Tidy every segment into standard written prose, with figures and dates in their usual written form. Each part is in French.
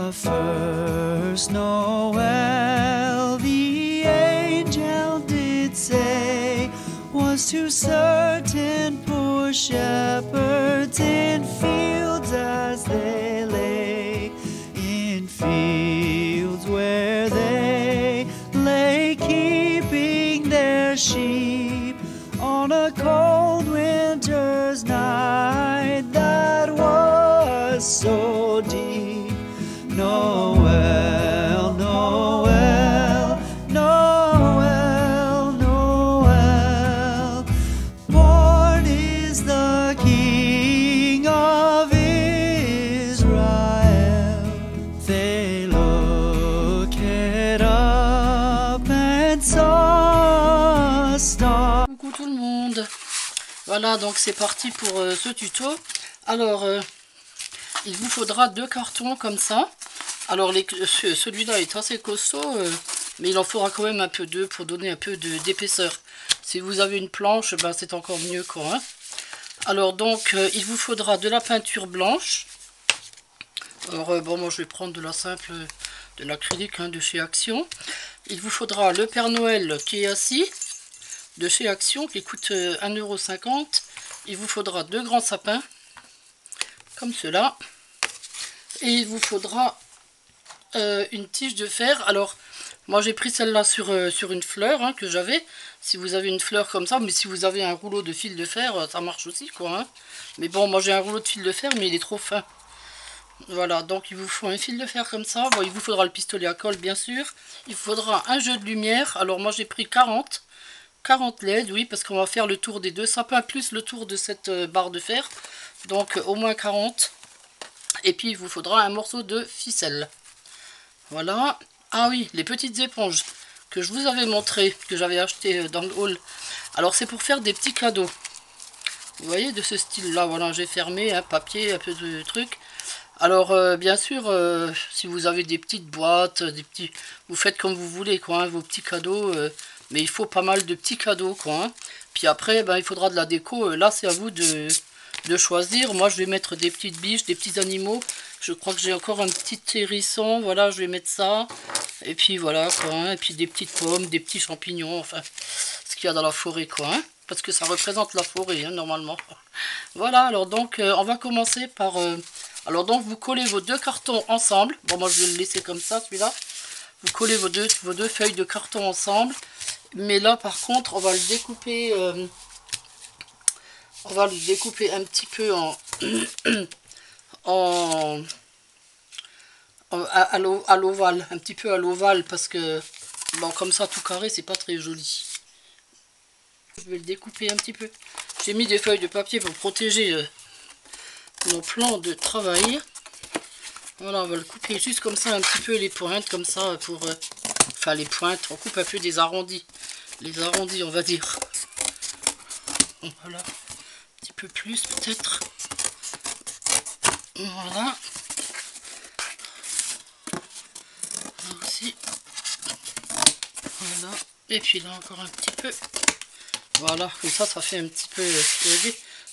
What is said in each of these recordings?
The first Noel, the angel did say, was to certain poor shepherds in fields as they lay, in fields where they lay keeping their sheep on a cold winter's night that was so deep. Noel, Noel, Noel, Noel, born is the King of Israel. They looked up and saw a star. Coucou tout le monde. Voilà, donc c'est parti pour ce tuto. Alors, il vous faudra 2 cartons comme ça. Alors, celui-là est assez costaud, mais il en faudra quand même un peu d'eux pour donner un peu d'épaisseur. Si vous avez une planche, ben, c'est encore mieux, quoi. Hein. Alors, donc, il vous faudra de la peinture blanche. Alors, bon, moi, je vais prendre de la simple, de l'acrylique hein, de chez Action. Il vous faudra le Père Noël qui est assis, de chez Action, qui coûte 1,50 €. Il vous faudra 2 grands sapins, comme cela. Et il vous faudra une tige de fer. Alors, moi j'ai pris celle-là sur une fleur hein, que j'avais. Si vous avez une fleur comme ça, mais si vous avez un rouleau de fil de fer, ça marche aussi, quoi. Hein. Mais bon, moi j'ai un rouleau de fil de fer, mais il est trop fin. Voilà, donc il vous faut un fil de fer comme ça. Bon, il vous faudra le pistolet à colle, bien sûr. Il vous faudra un jeu de lumière. Alors, moi j'ai pris 40 LED, oui, parce qu'on va faire le tour des 2 sapins, plus le tour de cette barre de fer. Donc, au moins 40. Et puis, il vous faudra un morceau de ficelle. Voilà. Ah oui, les petites éponges que je vous avais montré, que j'avais acheté dans le haul. Alors, c'est pour faire des petits cadeaux. Vous voyez, de ce style-là. Voilà, j'ai fermé un papier, un peu de trucs. Alors, bien sûr, si vous avez des petites boîtes, vous faites comme vous voulez, quoi, hein, vos petits cadeaux. Mais il faut pas mal de petits cadeaux, quoi. Hein. Puis après, ben, il faudra de la déco. Là, c'est à vous de choisir. Moi, je vais mettre des petites biches, des petits animaux. Je crois que j'ai encore un petit hérisson. Voilà, je vais mettre ça. Et puis voilà, quoi. Hein. Et puis des petites pommes, des petits champignons. Enfin, ce qu'il y a dans la forêt, quoi. Hein. Parce que ça représente la forêt, hein, normalement. Voilà, alors donc, on va commencer par... alors donc, vous collez vos 2 cartons ensemble. Bon, moi, je vais le laisser comme ça, celui-là. Vous collez vos deux feuilles de carton ensemble. Mais là, par contre, on va le découper... on va le découper un petit peu à l'ovale, un petit peu à l'ovale, parce que bon, comme ça tout carré c'est pas très joli. Je vais le découper un petit peu. J'ai mis des feuilles de papier pour protéger mon plan de travail. Voilà, on va le couper juste comme ça, un petit peu les pointes comme ça pour enfin les pointes, on coupe un peu des arrondis, les arrondis on va dire. Voilà. Peu plus peut-être. Voilà. Là aussi. Voilà. Et puis là encore un petit peu. Voilà, comme ça fait un petit peu.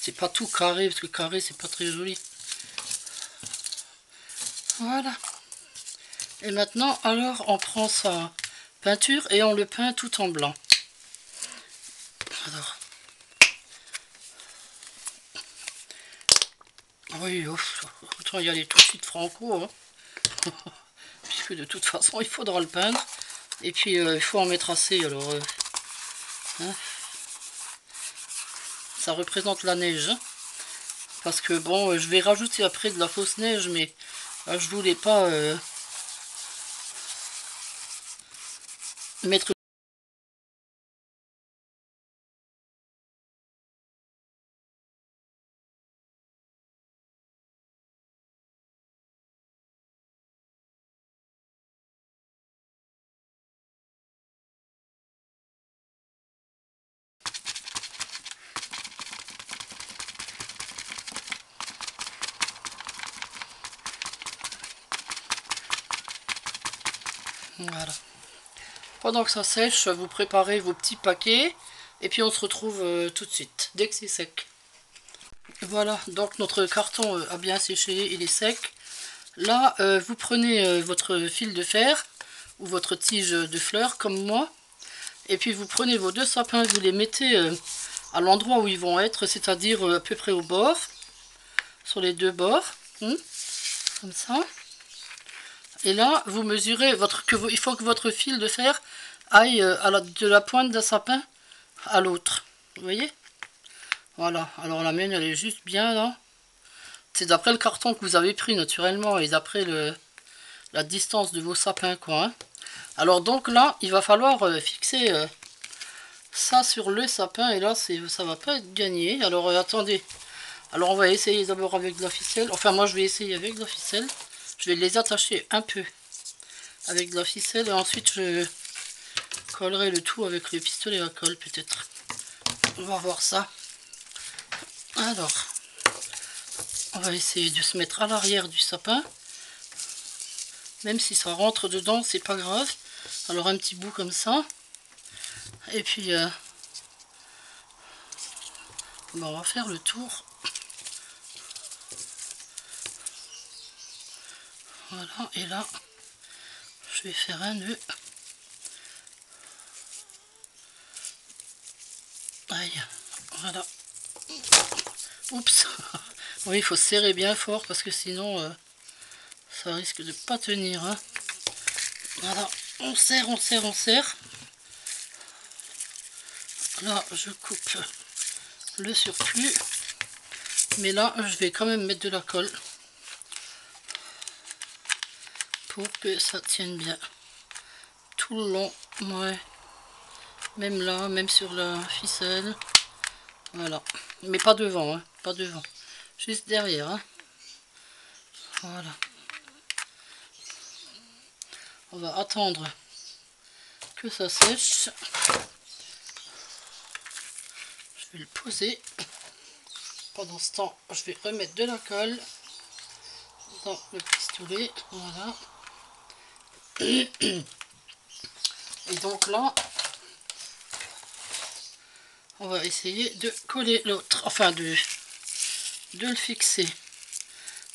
C'est pas tout carré, parce que carré c'est pas très joli. Voilà. Et maintenant, alors on prend sa peinture et on le peint tout en blanc. Alors. Oui, autant y aller tout de suite franco, hein. Puisque de toute façon il faudra le peindre. Et puis il faut en mettre assez, alors hein. Ça représente la neige. Hein. Parce que bon, je vais rajouter après de la fausse neige, mais je voulais pas mettre... Voilà. Pendant que ça sèche, vous préparez vos petits paquets et puis on se retrouve tout de suite, dès que c'est sec. Voilà, donc notre carton a bien séché, il est sec. Là, vous prenez votre fil de fer ou votre tige de fleurs comme moi. Et puis vous prenez vos 2 sapins, vous les mettez à l'endroit où ils vont être, c'est-à-dire à peu près au bord, sur les 2 bords, comme ça. Et là, vous mesurez, il faut que votre fil de fer aille de la pointe d'un sapin à l'autre. Vous voyez? Voilà. Alors la mienne, elle est juste bien là. C'est d'après le carton que vous avez pris naturellement et d'après la distance de vos sapins, quoi. Hein. Alors donc là, il va falloir fixer ça sur le sapin. Et là, ça va pas être gagné. Alors attendez. Alors on va essayer d'abord avec de la ficelle. Enfin, moi, je vais essayer avec de la ficelle. Je vais les attacher un peu avec de la ficelle et ensuite je collerai le tout avec le pistolet à colle peut-être. On va voir ça. Alors, on va essayer de se mettre à l'arrière du sapin. Même si ça rentre dedans, c'est pas grave. Alors un petit bout comme ça. Et puis, on va faire le tour. Voilà, et là, je vais faire un nœud. Aïe, voilà. Oups. Oui, il faut serrer bien fort parce que sinon, ça risque de pas tenir. Hein. Voilà, on serre, on serre, on serre. Là, je coupe le surplus. Mais là, je vais quand même mettre de la colle. Pour que ça tienne bien tout le long, ouais, même là, même sur la ficelle, voilà, mais pas devant, hein, pas devant, juste derrière, hein. Voilà, on va attendre que ça sèche, je vais le poser, pendant ce temps, je vais remettre de la colle dans le pistolet, voilà. Et donc là, on va essayer de coller l'autre, enfin de le fixer.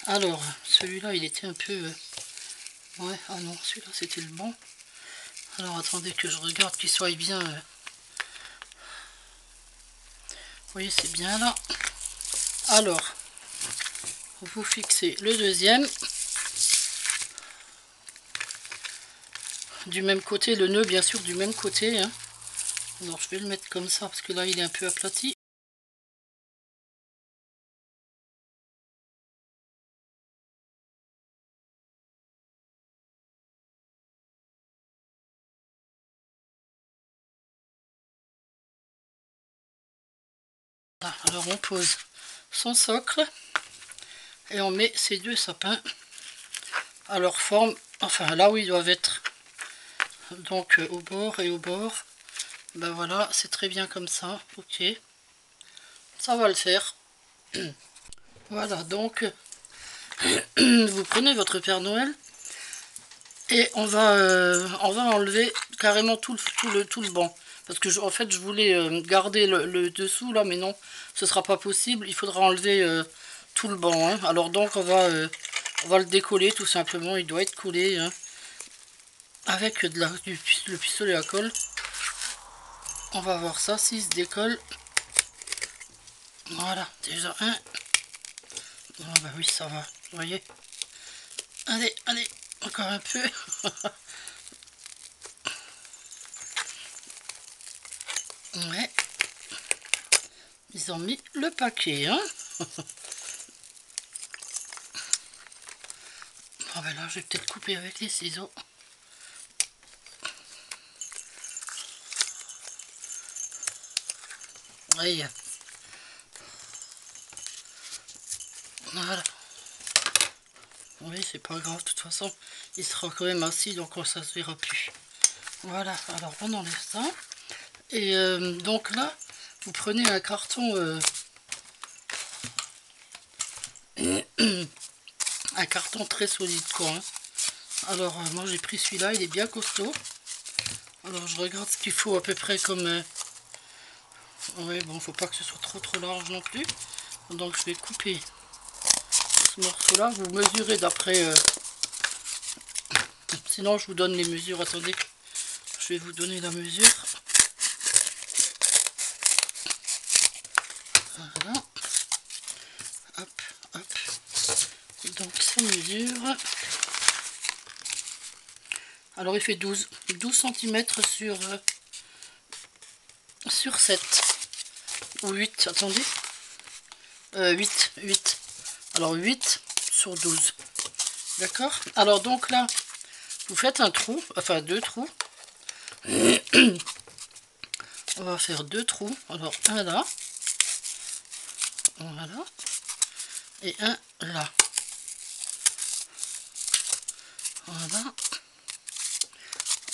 Alors, celui-là, il était un peu... Ouais, ah non, celui-là, c'était le bon. Alors, attendez que je regarde qu'il soit bien... Vous voyez, c'est bien là. Alors, vous fixez le deuxième. Du même côté, le nœud bien sûr du même côté. Hein. Alors je vais le mettre comme ça parce que là il est un peu aplati. Voilà, alors on pose son socle et on met ces 2 sapins à leur forme, enfin là où ils doivent être. Donc au bord et au bord. Ben voilà, c'est très bien comme ça. Ok, ça va le faire. Voilà, donc vous prenez votre Père Noël et on va enlever carrément tout le banc. Parce que en fait je voulais garder le dessous là, mais non, ce sera pas possible. Il faudra enlever tout le banc. Hein. Alors donc on va le décoller tout simplement. Il doit être collé hein, avec le pistolet à colle. On va voir ça s'il se décolle. Voilà, déjà un. Ah bah oui, ça va, vous voyez. Allez, allez, encore un peu. Ouais. Ils ont mis le paquet, hein. Ah ben là, je vais peut-être couper avec les ciseaux. Aïe. Voilà. Oui, c'est pas grave, de toute façon, il sera quand même assis, donc ça se verra plus. Voilà, alors on enlève ça. Et donc là, vous prenez un carton, un carton très solide, quoi. Hein. Alors, moi j'ai pris celui-là, il est bien costaud. Alors, je regarde ce qu'il faut à peu près comme... Ouais, bon, faut pas que ce soit trop large non plus. Donc, je vais couper ce morceau-là. Vous mesurez d'après... Sinon, je vous donne les mesures. Attendez, je vais vous donner la mesure. Voilà. Hop, hop. Donc, ça mesure. Alors, il fait 12 cm sur 7. Ou 8, attendez. 8. Alors, 8 sur 12. D'accord? Alors, donc là, vous faites un trou, enfin 2 trous. On va faire 2 trous. Alors, un là. Voilà. Et un là. Voilà.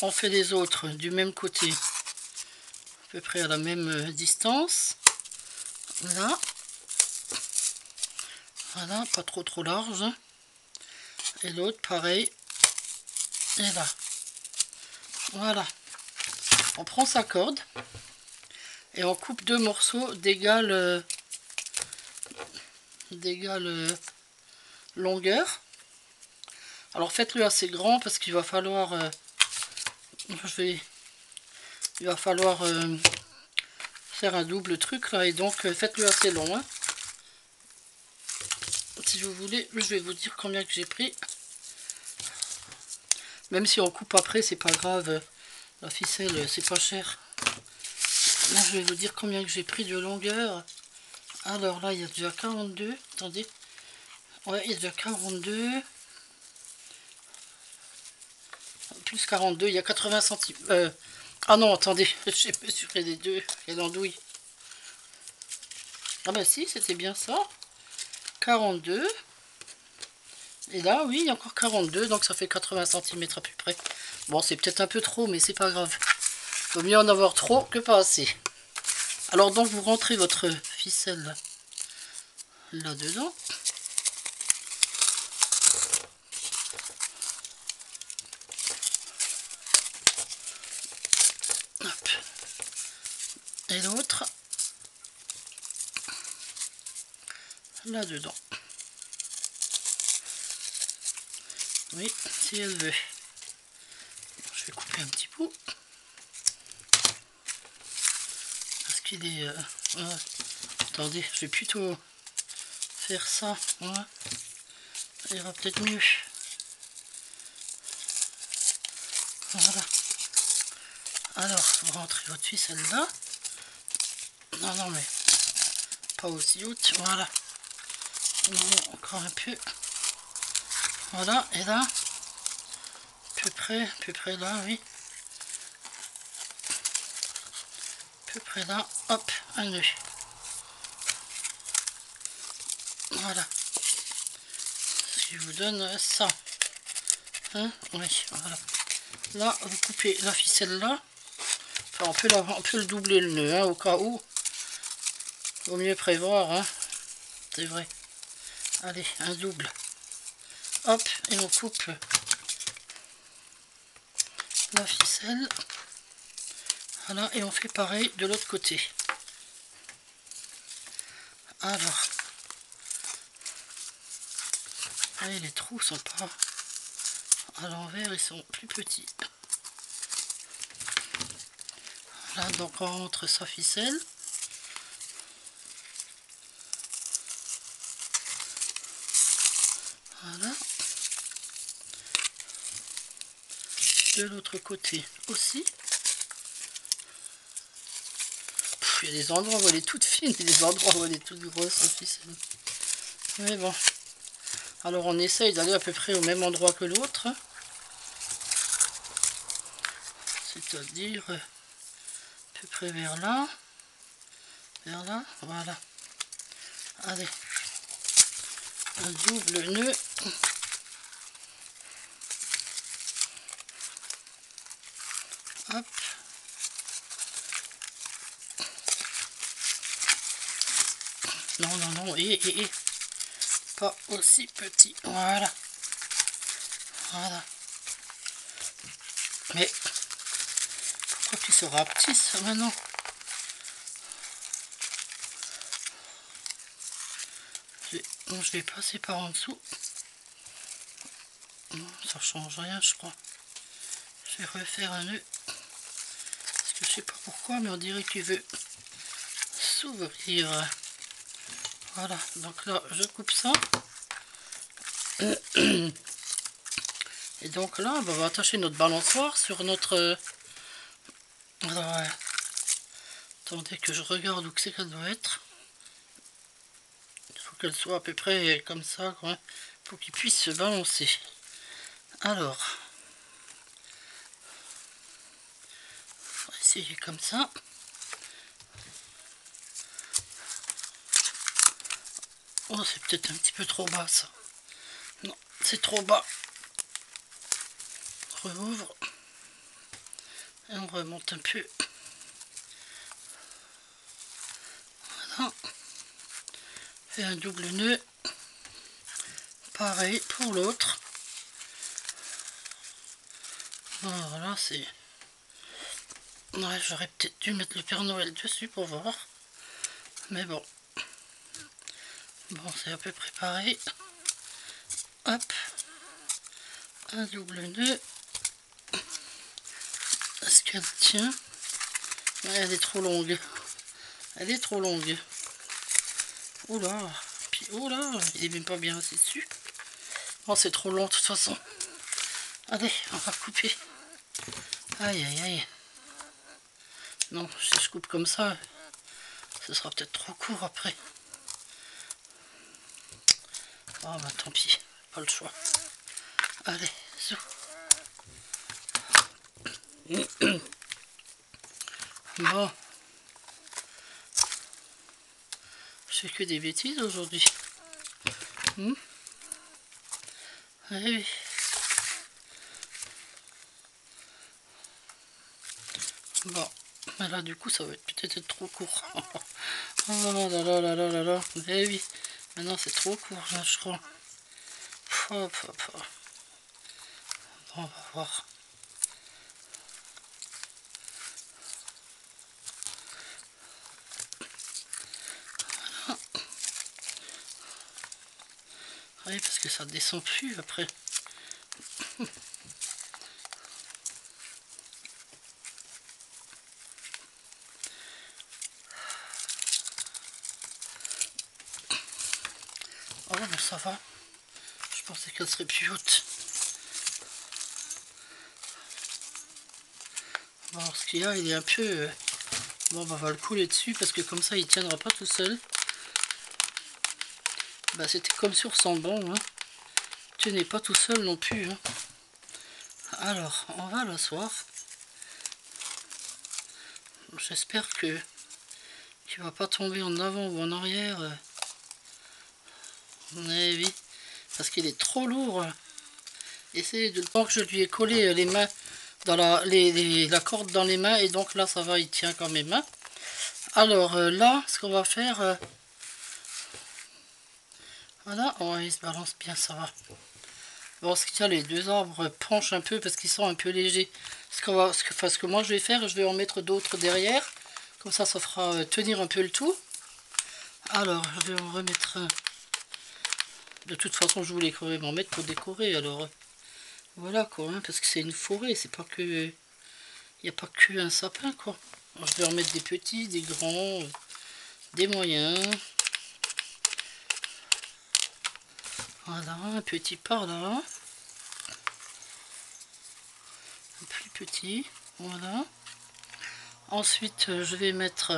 On fait les autres du même côté. À peu près à la même distance. Là. Voilà, pas trop large. Et l'autre, pareil. Et là. Voilà. On prend sa corde. Et on coupe 2 morceaux d'égale longueur. Alors faites-le assez grand parce qu'il va falloir faire un double truc là, et donc faites-le assez long, hein. Si vous voulez, je vais vous dire combien que j'ai pris. Même si on coupe après, c'est pas grave. La ficelle, c'est pas cher. Là, je vais vous dire combien que j'ai pris de longueur. Alors là, il y a déjà 42. Attendez. Ouais, il y a déjà 42. Plus 42, il y a 80 cm. Ah non, attendez, j'ai mesuré les deux. Il y a l'andouille. Ah bah si, c'était bien ça. 42. Et là, oui, il y a encore 42, donc ça fait 80 cm à peu près. Bon, c'est peut-être un peu trop, mais c'est pas grave. Vaut mieux en avoir trop que pas assez. Alors donc, vous rentrez votre ficelle là-dedans. Hop. Et l'autre là-dedans. Oui, si elle veut. Je vais couper un petit bout. Parce qu'il est... attendez, je vais plutôt faire ça. Voilà. Ça ira peut-être mieux. Voilà. Alors, vous rentrez votre ficelle là. Non, mais pas aussi haute. Voilà. Non, encore un peu. Voilà, et là, à peu près là, oui. À peu près là, hop, un nœud. Voilà. Ce qui vous donne ça. Hein? Oui, voilà. Là, vous coupez la ficelle là. Enfin, on peut le doubler le nœud, hein, au cas où. Vaut mieux prévoir, hein. C'est vrai. Allez, un double. Hop, et on coupe la ficelle. Voilà, et on fait pareil de l'autre côté. Alors, allez, les trous sont pas à l'envers, ils sont plus petits. Voilà, donc on rentre sa ficelle. Voilà. De l'autre côté aussi. Il y a des endroits où elle est toute fine et des endroits où elle est toute grosse, la ficelle. Mais bon. Alors on essaye d'aller à peu près au même endroit que l'autre. C'est-à-dire à peu près vers là. Vers là, voilà. Allez. Un double nœud. Hop. Non, et pas aussi petit. Voilà. Voilà. Mais pourquoi tu se rapetisses maintenant? Donc, je vais passer par en dessous. Ça change rien, je crois. Je vais refaire un nœud. Parce que je sais pas pourquoi, mais on dirait qu'il veut s'ouvrir. Voilà, donc là, je coupe ça. Et donc là, on va attacher notre balançoire sur notre... Alors, attendez que je regarde où c'est qu'elle doit être. Il faut qu'elle soit à peu près comme ça, quoi. Il faut qu'il puisse se balancer. Alors, on va essayer comme ça. Oh, c'est peut-être un petit peu trop bas, ça. Non, c'est trop bas. On rouvre. Et on remonte un peu. Voilà. Et un double nœud. Pareil pour l'autre. Voilà, c'est... Ouais, j'aurais peut-être dû mettre le Père Noël dessus pour voir. Mais bon. Bon, c'est à peu près pareil. Hop. Un double nœud. Est-ce qu'elle tient? Ouais, elle est trop longue. Elle est trop longue. Oula. Puis, oula, il est même pas bien assis dessus. Oh, c'est trop long de toute façon. Allez, on va couper. Aïe, aïe, aïe. Non, si je coupe comme ça, ce sera peut-être trop court après. Oh, bah tant pis, pas le choix. Allez, zou. Bon. Je fais que des bêtises aujourd'hui. Eh oui. Bon, mais là du coup ça va peut-être être trop court. Oh là là là là là là. Eh oui, maintenant c'est trop court là je crois. Hop, hop, hop. Bon, on va voir. Voilà. Oui, parce que ça descend plus après. Oh mais ça va. Je pensais qu'elle serait plus haute. Bon, alors, ce qu'il y a, il est un peu... Bon, bah, on va le couler dessus parce que comme ça, il tiendra pas tout seul. Bah, c'était comme sur son banc. Hein. Tu n'es pas tout seul non plus. Hein. Alors, on va l'asseoir. J'espère que tu va pas tomber en avant ou en arrière. Eh oui, parce qu'il est trop lourd. Essayez de le voir que je lui ai collé les mains dans la corde dans les mains et donc là ça va, il tient quand même. Hein. Alors là, ce qu'on va faire, voilà, oh, il se balance bien, ça va. Bon, ce qu'il y a, les deux arbres penchent un peu parce qu'ils sont un peu légers. Ce que moi je vais faire, je vais en mettre d'autres derrière, comme ça fera tenir un peu le tout. Alors, je vais en remettre un. De toute façon, je voulais quand même en mettre pour décorer, alors voilà quoi, hein, parce que c'est une forêt, c'est pas que... Il n'y a pas que un sapin, quoi. Alors, je vais en mettre des petits, des grands, des moyens. Voilà, un petit par là. Un plus petit, voilà. Ensuite, je vais mettre...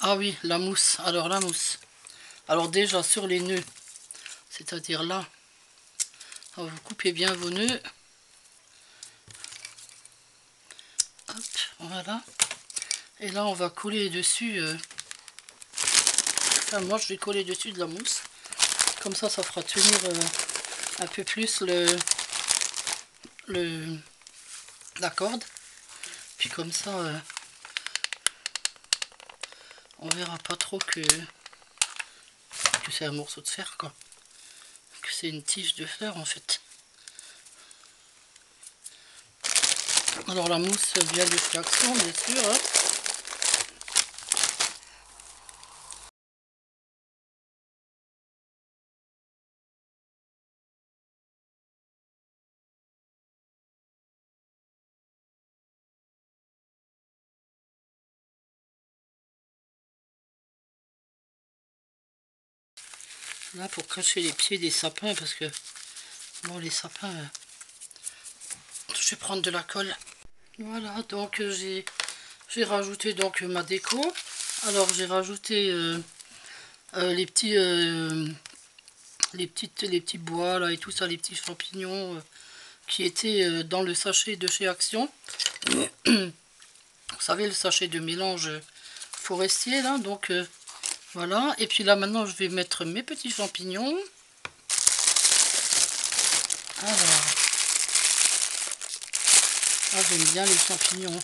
Ah oui, la mousse. Alors, la mousse. Alors déjà, sur les nœuds, c'est-à-dire là, vous coupez bien vos nœuds. Hop, voilà. Et là, on va coller dessus. Enfin, moi, je vais coller dessus de la mousse. Comme ça fera tenir un peu plus la corde. Puis comme ça, on verra pas trop que c'est un morceau de fer, quoi. Que c'est une tige de fer, en fait. Alors la mousse vient du flaxon, bien sûr. Hein. Là, pour cacher les pieds des sapins, parce que bon, les sapins, je vais prendre de la colle. Voilà, donc j'ai rajouté donc ma déco. Alors j'ai rajouté les petits les petits bois là et tout ça, les petits champignons qui étaient dans le sachet de chez Action. Vous savez, le sachet de mélange forestier là, donc voilà. Et puis là maintenant je vais mettre mes petits champignons. Alors, j'aime bien les champignons.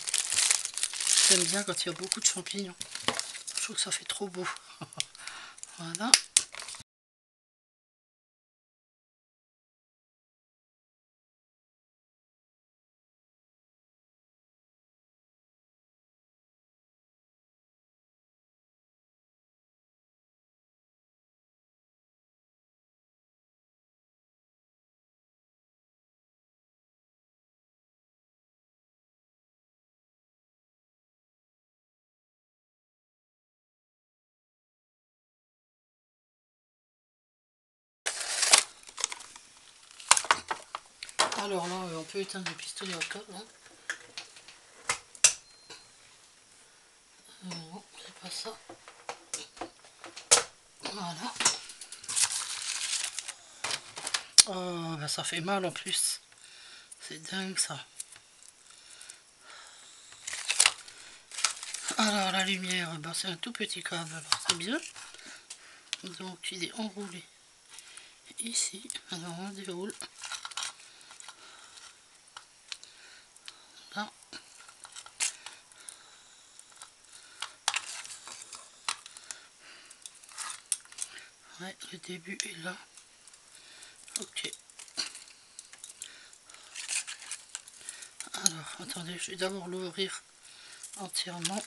J'aime bien quand il y a beaucoup de champignons. Je trouve que ça fait trop beau. Voilà. Alors là, on peut éteindre le pistolet à colle. Hein. Non, c'est pas ça. Voilà. Oh, ben ça fait mal en plus. C'est dingue ça. Alors la lumière, ben, c'est un tout petit câble, alors c'est bien. Donc il est enroulé ici. Alors on déroule. Là. Ouais, le début est là. Ok. Alors, attendez, je vais d'abord l'ouvrir entièrement.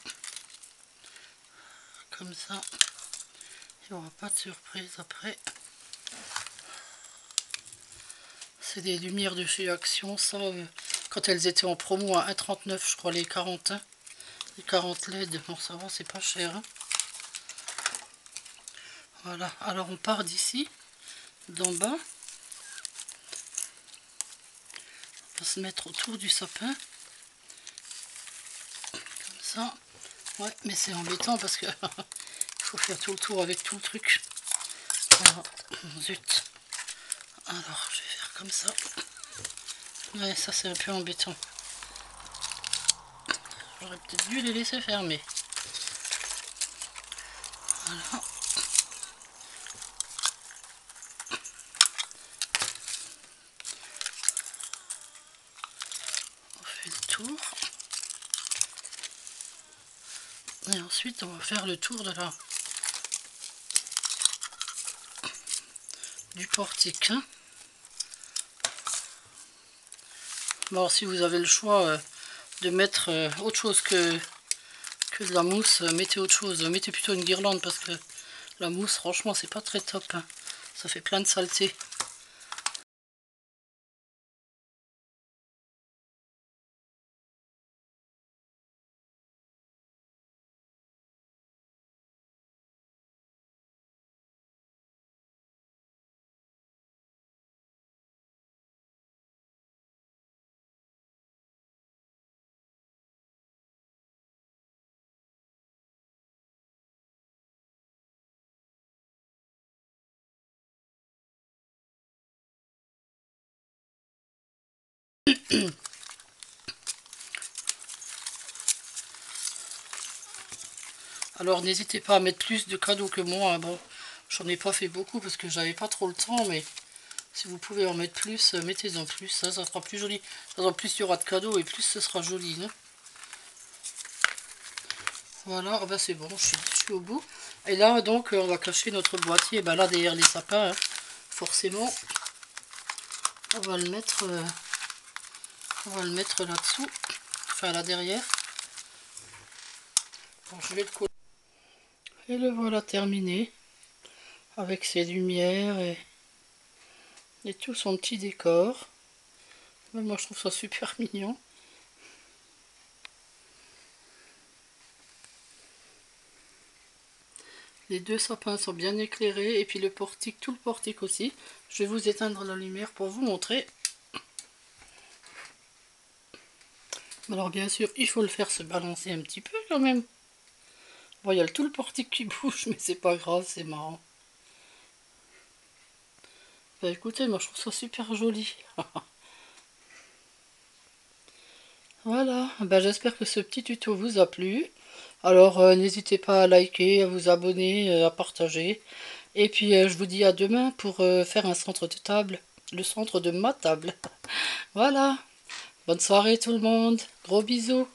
Comme ça, il n'y aura pas de surprise après. C'est des lumières de chez Action, ça, quand elles étaient en promo à 1,39 je crois, les 40, hein, les 40 LED. Bon, ça va, c'est pas cher. Hein. Voilà, alors on part d'ici, d'en bas. On va se mettre autour du sapin. Comme ça. Ouais, mais c'est embêtant parce que il faut faire tout le tour avec tout le truc. Voilà. Zut. Alors, je vais faire comme ça. Ouais, ça c'est un peu embêtant. J'aurais peut-être dû les laisser fermer. Voilà. On fait le tour. Et ensuite, on va faire le tour de du portique. Hein. Bon, si vous avez le choix de mettre autre chose que de la mousse, mettez autre chose. Mettez plutôt une guirlande parce que la mousse, franchement, c'est pas très top. Hein. Ça fait plein de saleté. Alors n'hésitez pas à mettre plus de cadeaux que moi. Hein. Bon, j'en ai pas fait beaucoup parce que j'avais pas trop le temps, mais si vous pouvez en mettre plus, mettez-en plus. Ça sera plus joli. En plus il y aura de cadeaux et plus ce sera joli. Hein. Voilà, oh ben c'est bon, je suis au bout. Et là donc on va cacher notre boîtier. Ben là derrière les sapins, hein, forcément. On va le mettre là-dessous. Enfin là derrière. Bon, je vais le coller. Et le voilà terminé. Avec ses lumières et tout son petit décor. Moi je trouve ça super mignon. Les deux sapins sont bien éclairés. Et puis le portique, tout le portique aussi. Je vais vous éteindre la lumière pour vous montrer. Alors bien sûr, il faut le faire se balancer un petit peu quand même. Bon, il y a tout le portique qui bouge, mais c'est pas grave, c'est marrant. Bah écoutez, moi je trouve ça super joli. Voilà, bah, j'espère que ce petit tuto vous a plu. Alors n'hésitez pas à liker, à vous abonner, à partager. Et puis je vous dis à demain pour faire un centre de table. Le centre de ma table. Voilà, bonne soirée tout le monde. Gros bisous.